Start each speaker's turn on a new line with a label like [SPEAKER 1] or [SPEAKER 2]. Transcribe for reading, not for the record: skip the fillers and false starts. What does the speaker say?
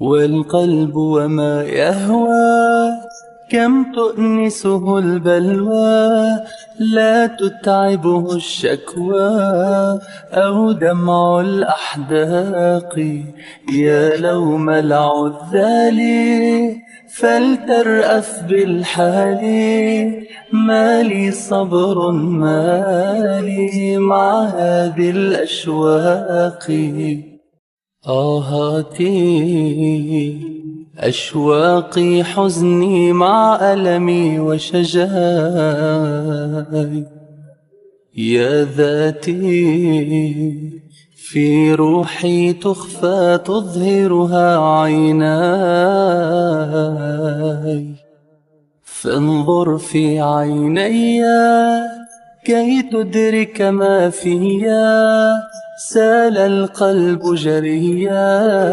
[SPEAKER 1] والقلب وما يهوى كم تؤنسه البلوى، لا تتعبه الشكوى أو دمع الأحداق. يا لوم العذال فلترأف بالحال، ما لي صبر ما لي مع هذه الأشواق. آهاتي أشواقي حزني مع ألمي وشجاي، يا ذاتي في روحي تخفى تظهرها عيناي. فانظر في عيني كي تدرك ما فيا، سال القلب جريا.